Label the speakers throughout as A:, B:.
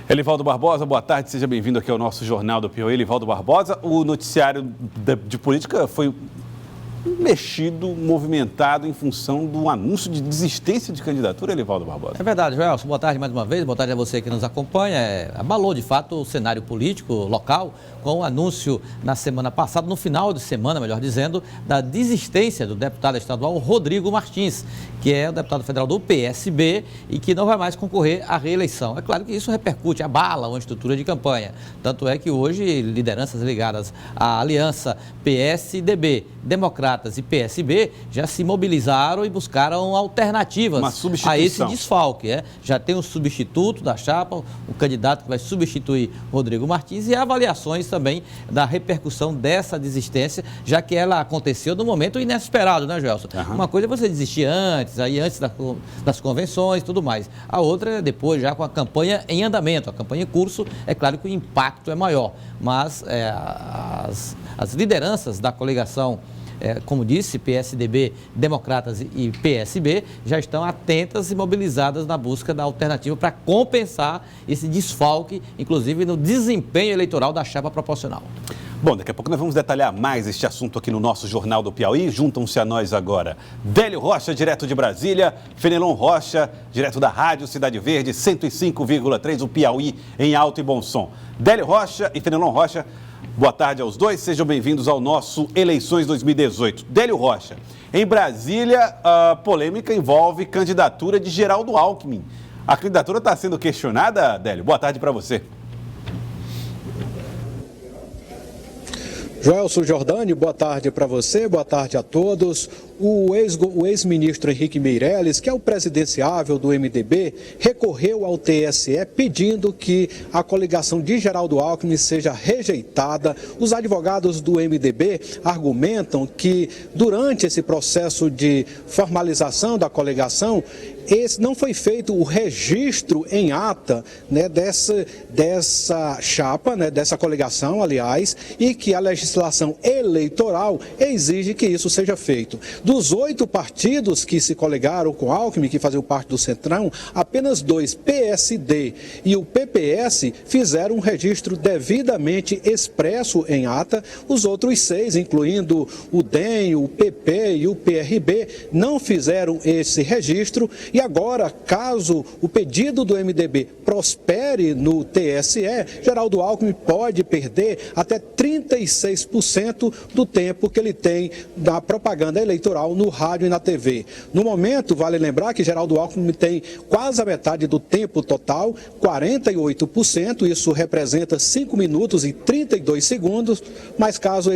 A: Elivaldo Barbosa, boa tarde, seja bem-vindo aqui ao nosso Jornal do Piauí. Elivaldo Barbosa, o noticiário de política foi mexido, movimentado em função do anúncio de desistência de candidatura, Elivaldo Barbosa.
B: É verdade, Joelson. Boa tarde mais uma vez, boa tarde a você que nos acompanha. Abalou, de fato, o cenário político local com o anúncio na semana passada, no final de semana, melhor dizendo, da desistência do deputado estadual Rodrigo Martins, que é o deputado federal do PSB e que não vai mais concorrer à reeleição. É claro que isso repercute, abala uma estrutura de campanha. Tanto é que hoje lideranças ligadas à aliança PSDB, Democratas e PSB já se mobilizaram e buscaram alternativas a esse desfalque. Já tem um substituto da chapa, o candidato que vai substituir Rodrigo Martins e avaliações também da repercussão dessa desistência, já que ela aconteceu no momento inesperado, né, Joelson? Uma coisa é você desistir antes das convenções e tudo mais. A outra é depois, já com a campanha em andamento, a campanha em curso. É claro que o impacto é maior, mas as lideranças da coligação, como disse, PSDB, Democratas e PSB, já estão atentas e mobilizadas na busca da alternativa para compensar esse desfalque, inclusive no desempenho eleitoral da chapa proporcional.
A: Bom, daqui a pouco nós vamos detalhar mais este assunto aqui no nosso Jornal do Piauí. Juntam-se a nós agora Délio Rocha, direto de Brasília, Fenelon Rocha, direto da Rádio Cidade Verde, 105,3, o Piauí em alto e bom som. Délio Rocha e Fenelon Rocha, boa tarde aos dois, sejam bem-vindos ao nosso Eleições 2018. Délio Rocha, em Brasília, a polêmica envolve candidatura de Geraldo Alckmin. A candidatura está sendo questionada, Délio? Boa tarde para você.
C: Joelson Jordani, boa tarde para você, boa tarde a todos. O ex-ministro Henrique Meirelles, que é o presidenciável do MDB, recorreu ao TSE pedindo que a coligação de Geraldo Alckmin seja rejeitada. Os advogados do MDB argumentam que durante esse processo de formalização da coligação, não foi feito o registro em ata, né, dessa chapa, né, dessa coligação, aliás, e que a legislação eleitoral exige que isso seja feito. Dos 8 partidos que se coligaram com Alckmin, que faziam parte do Centrão, apenas 2, PSD e o PPS, fizeram um registro devidamente expresso em ata. Os outros 6, incluindo o DEM, o PP e o PRB, não fizeram esse registro. E agora, caso o pedido do MDB prospere no TSE, Geraldo Alckmin pode perder até 36% do tempo que ele tem na propaganda eleitoral no rádio e na TV. No momento, vale lembrar que Geraldo Alckmin tem quase a metade do tempo total, 48%, isso representa 5 minutos e 32 segundos, mas caso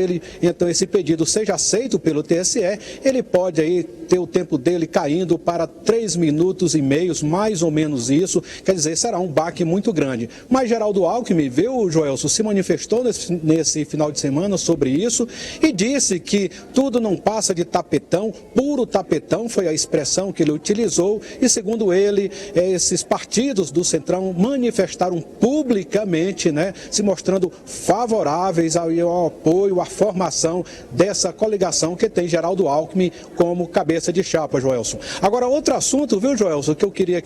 C: esse pedido seja aceito pelo TSE, ele pode aí ter o tempo dele caindo para 3 minutos e meio, mais ou menos isso, quer dizer, será um baque muito grande. Mas Geraldo Alckmin, viu, Joelson, se manifestou nesse final de semana sobre isso e disse que tudo não passa de tapetão, puro tapetão, foi a expressão que ele utilizou, e segundo ele, esses partidos do Centrão manifestaram publicamente, né, se mostrando favoráveis ao apoio, à formação dessa coligação que tem Geraldo Alckmin como cabeça de chapa, Joelson. Agora, outro assunto, viu, Joelson, que eu queria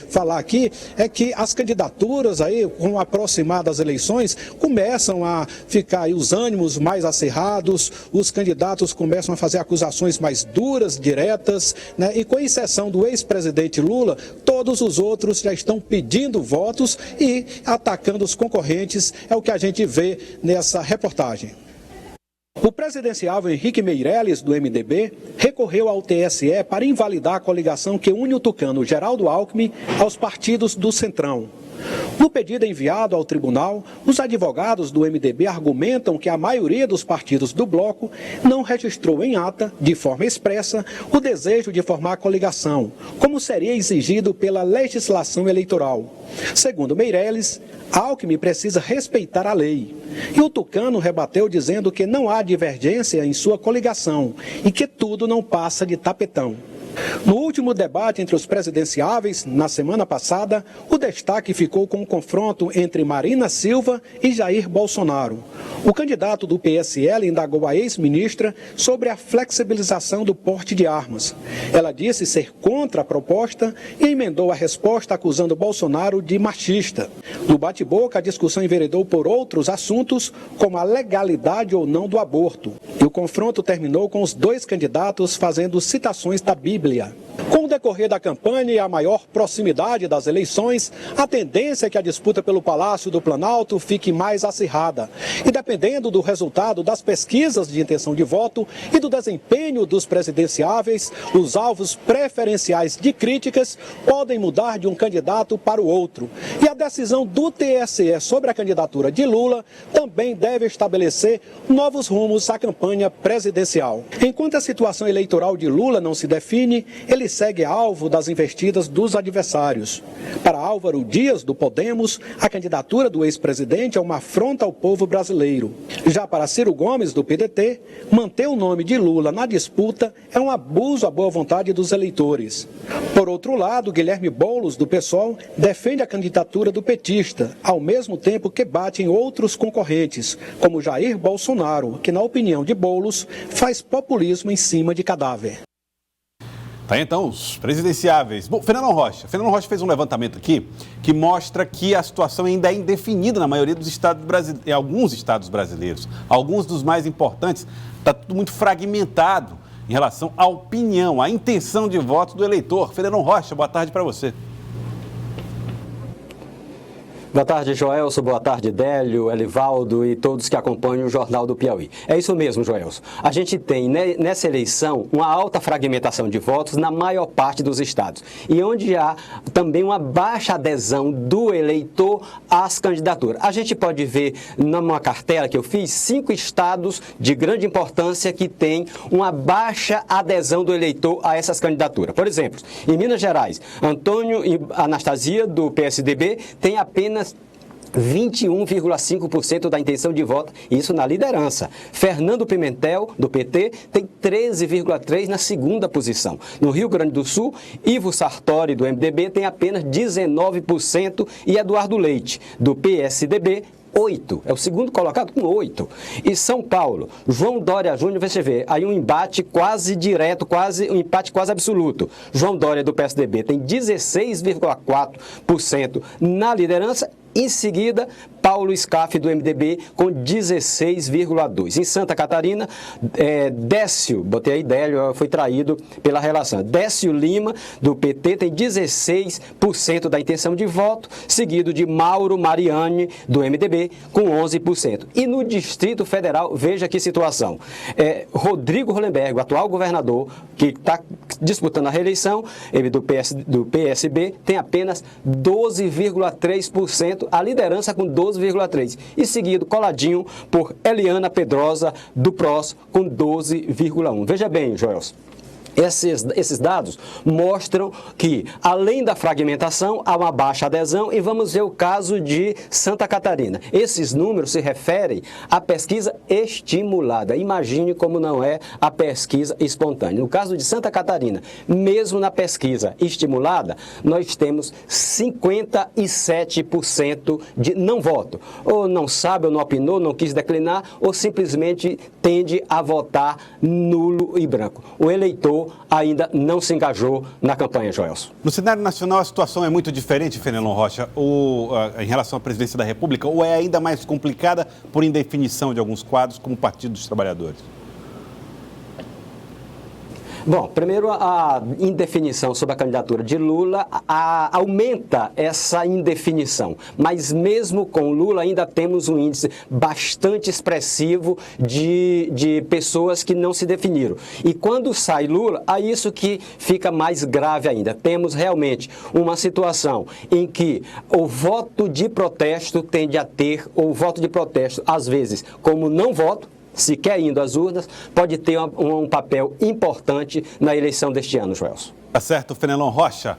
C: falar aqui, é que as candidaturas aí, com aproximadas eleições, começam a ficar aí os ânimos mais acirrados, os candidatos começam a fazer acusações mais duras, diretas, né? E com exceção do ex-presidente Lula, todos os outros já estão pedindo votos e atacando os concorrentes, é o que a gente vê nessa reportagem. O presidenciável Henrique Meirelles, do MDB, recorreu ao TSE para invalidar a coligação que une o tucano Geraldo Alckmin aos partidos do Centrão. No pedido enviado ao tribunal, os advogados do MDB argumentam que a maioria dos partidos do bloco não registrou em ata, de forma expressa, o desejo de formar a coligação, como seria exigido pela legislação eleitoral. Segundo Meirelles, Alckmin precisa respeitar a lei. E o tucano rebateu dizendo que não há divergência em sua coligação e que tudo não passa de tapetão. No último debate entre os presidenciáveis, na semana passada, o destaque ficou com o confronto entre Marina Silva e Jair Bolsonaro. O candidato do PSL indagou a ex-ministra sobre a flexibilização do porte de armas. Ela disse ser contra a proposta e emendou a resposta acusando Bolsonaro de machista. No bate-boca, a discussão enveredou por outros assuntos, como a legalidade ou não do aborto. E o confronto terminou com os dois candidatos fazendo citações da Bíblia. Com o decorrer da campanha e a maior proximidade das eleições, a tendência é que a disputa pelo Palácio do Planalto fique mais acirrada. E dependendo do resultado das pesquisas de intenção de voto e do desempenho dos presidenciáveis, os alvos preferenciais de críticas podem mudar de um candidato para o outro. E a decisão do TSE sobre a candidatura de Lula também deve estabelecer novos rumos à campanha presidencial. Enquanto a situação eleitoral de Lula não se define, ele segue alvo das investidas dos adversários. Para Álvaro Dias, do Podemos, a candidatura do ex-presidente é uma afronta ao povo brasileiro. Já para Ciro Gomes, do PDT, manter o nome de Lula na disputa é um abuso à boa vontade dos eleitores. Por outro lado, Guilherme Boulos, do PSOL, defende a candidatura do petista, ao mesmo tempo que bate em outros concorrentes, como Jair Bolsonaro, que, na opinião de Boulos, faz populismo em cima de cadáver.
A: Tá, então, os presidenciáveis. Bom, Fenelon Rocha fez um levantamento aqui que mostra que a situação ainda é indefinida na maioria dos estados brasileiros, em alguns estados brasileiros. Alguns dos mais importantes, está tudo muito fragmentado em relação à opinião, à intenção de voto do eleitor. Fenelon Rocha, boa tarde para você.
D: Boa tarde, Joelson. Boa tarde, Délio, Elivaldo e todos que acompanham o Jornal do Piauí. É isso mesmo, Joelson. A gente tem nessa eleição uma alta fragmentação de votos na maior parte dos estados e onde há também uma baixa adesão do eleitor às candidaturas. A gente pode ver numa cartela que eu fiz 5 estados de grande importância que têm uma baixa adesão do eleitor a essas candidaturas. Por exemplo, em Minas Gerais, Antônio e Anastasia, do PSDB, tem apenas 21,5% da intenção de voto, isso na liderança. Fernando Pimentel, do PT, tem 13,3% na segunda posição. No Rio Grande do Sul, Ivo Sartori, do MDB, tem apenas 19% e Eduardo Leite, do PSDB, 8%. É o segundo colocado com 8%. E São Paulo, João Dória Júnior, você vê, aí um embate quase direto, um empate quase absoluto. João Dória, do PSDB, tem 16,4% na liderança. Em seguida, Paulo Scaff, do MDB, com 16,2%. Em Santa Catarina, Décio, botei aí Délio, foi traído pela relação. Décio Lima, do PT, tem 16% da intenção de voto, seguido de Mauro Mariani, do MDB, com 11%. E no Distrito Federal, veja que situação. Rodrigo Hollenberg, o atual governador, que está disputando a reeleição, ele do PSB, tem apenas 12,3%. A liderança com 12,3%. E seguido, coladinho, por Eliana Pedrosa, do PROS, com 12,1%. Veja bem, Joelson. Esses dados mostram que, além da fragmentação, há uma baixa adesão e vamos ver o caso de Santa Catarina. Esses números se referem à pesquisa estimulada. Imagine como não é a pesquisa espontânea. No caso de Santa Catarina, mesmo na pesquisa estimulada, nós temos 57% de não voto. Ou não sabe, ou não opinou, não quis declinar, ou simplesmente tende a votar nulo e branco. O eleitor ainda não se engajou na campanha, Joelson.
A: No cenário nacional, a situação é muito diferente, Fenelon Rocha, em relação à presidência da República, ou é ainda mais complicada por indefinição de alguns quadros, como o Partido dos Trabalhadores?
D: Bom, primeiro a indefinição sobre a candidatura de Lula aumenta essa indefinição, mas mesmo com Lula ainda temos um índice bastante expressivo de pessoas que não se definiram. E quando sai Lula, é isso que fica mais grave ainda. Temos realmente uma situação em que o voto de protesto tende a ter, o voto de protesto, às vezes, como não voto, sequer indo às urnas, pode ter um papel importante na eleição deste ano, Joelson.
A: Tá certo, Fenelon Rocha.